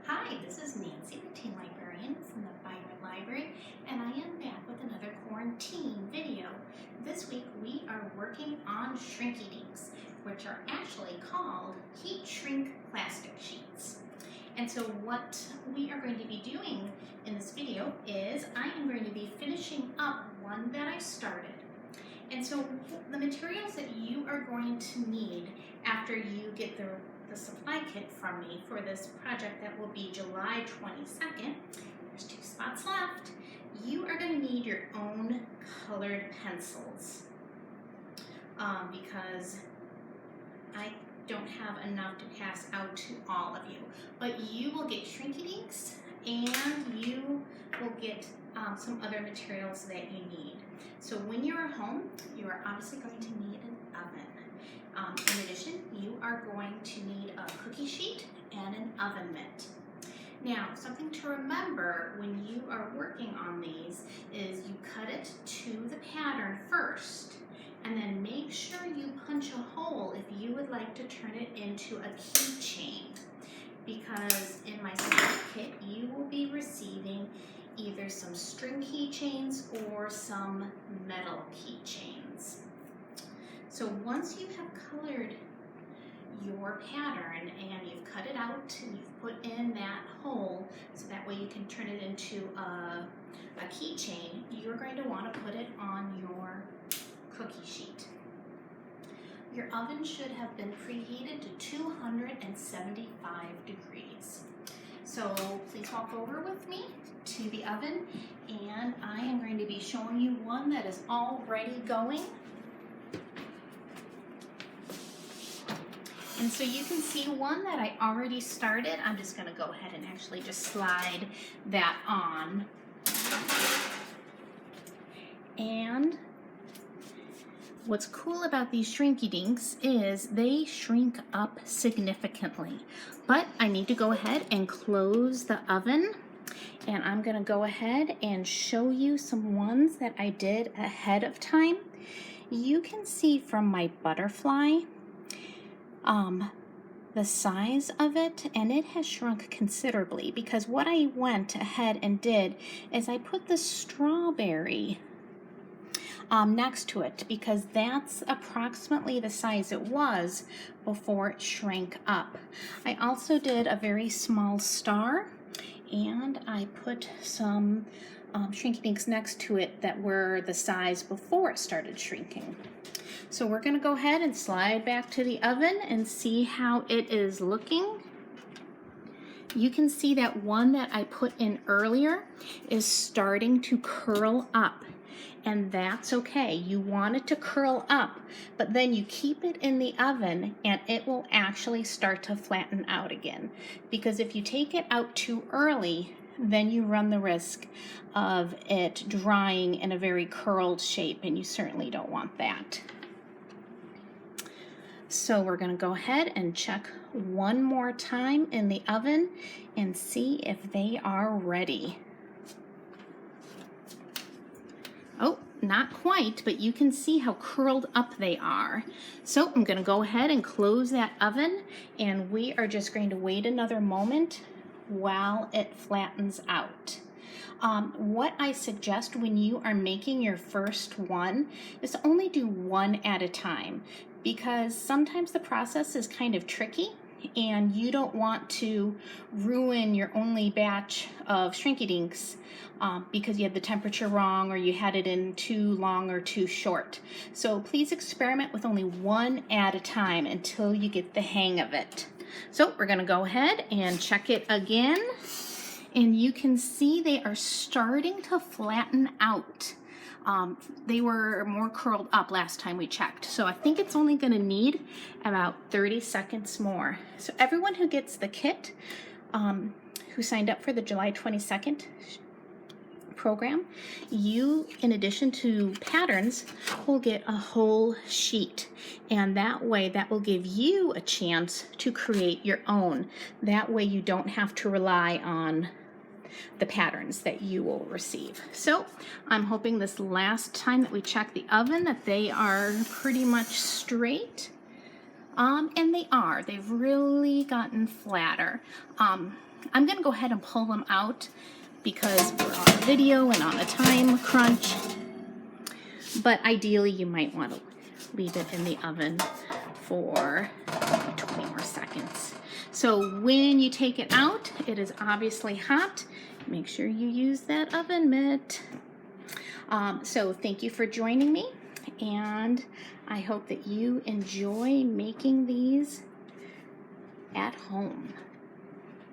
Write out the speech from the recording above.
Hi, this is Nancy, the teen librarian from the Byron Library, and I am back with another quarantine video. This week we are working on Shrinky Dinks, which are actually called heat shrink plastic sheets. And so what we are going to be doing in this video is I am going to be finishing up one that I started. And so the materials that you are going to need after you get the supply kit from me for this project that will be July 22nd, there's 2 spots left, you are going to need your own colored pencils because I don't have enough to pass out to all of you. But you will get Shrinky Dinks and you will get some other materials that you need. So when you're home, you are obviously going to need an oven. In addition, you are going to need a cookie sheet and an oven mitt. Now, something to remember when you are working on these is you cut it to the pattern first, and then make sure you punch a hole if you would like to turn it into a keychain. Because in my supply kit, you will be receiving either some string keychains or some metal keychains. So once you have colored your pattern and you've cut it out and you've put in that hole so that way you can turn it into a keychain, you're going to want to put it on your cookie sheet. Your oven should have been preheated to 275 degrees. So please walk over with me to the oven, and I am going to be showing you one that is already going. And so you can see one that I already started. I'm just going to go ahead and actually just slide that on. And what's cool about these Shrinky Dinks is they shrink up significantly. But I need to go ahead and close the oven. And I'm going to go ahead and show you some ones that I did ahead of time. You can see from my butterfly the size of it, and it has shrunk considerably because what I went ahead and did is I put the strawberry next to it because that's approximately the size it was before it shrank up. I also did a very small star, and I put some Shrinky Dinks next to it that were the size before it started shrinking. So we're going to go ahead and slide back to the oven and see how it is looking. You can see that one that I put in earlier is starting to curl up, and that's okay. You want it to curl up, but then you keep it in the oven and it will actually start to flatten out again. Because if you take it out too early, then you run the risk of it drying in a very curled shape, and you certainly don't want that. So we're going to go ahead and check one more time in the oven and see if they are ready. Oh, not quite, but you can see how curled up they are. So I'm going to go ahead and close that oven, and we are just going to wait another moment while it flattens out. What I suggest when you are making your first one is to only do one at a time, because sometimes the process is kind of tricky and you don't want to ruin your only batch of Shrinky Dinks because you had the temperature wrong or you had it in too long or too short. So please experiment with only one at a time until you get the hang of it. So we're going to go ahead and check it again, and you can see they are starting to flatten out. They were more curled up last time we checked, so I think it's only going to need about 30 seconds more. So everyone who gets the kit, who signed up for the July 22nd program, you, in addition to patterns, will get a whole sheet, and that way that will give you a chance to create your own. That way you don't have to rely on the patterns that you will receive. So I'm hoping this last time that we check the oven that they are pretty much straight. And they are. They've really gotten flatter. I'm going to go ahead and pull them out because we're on a video and on a time crunch. But ideally, you might want to leave it in the oven for 20 more seconds. So when you take it out, it is obviously hot. Make sure you use that oven mitt. So thank you for joining me, and I hope that you enjoy making these at home.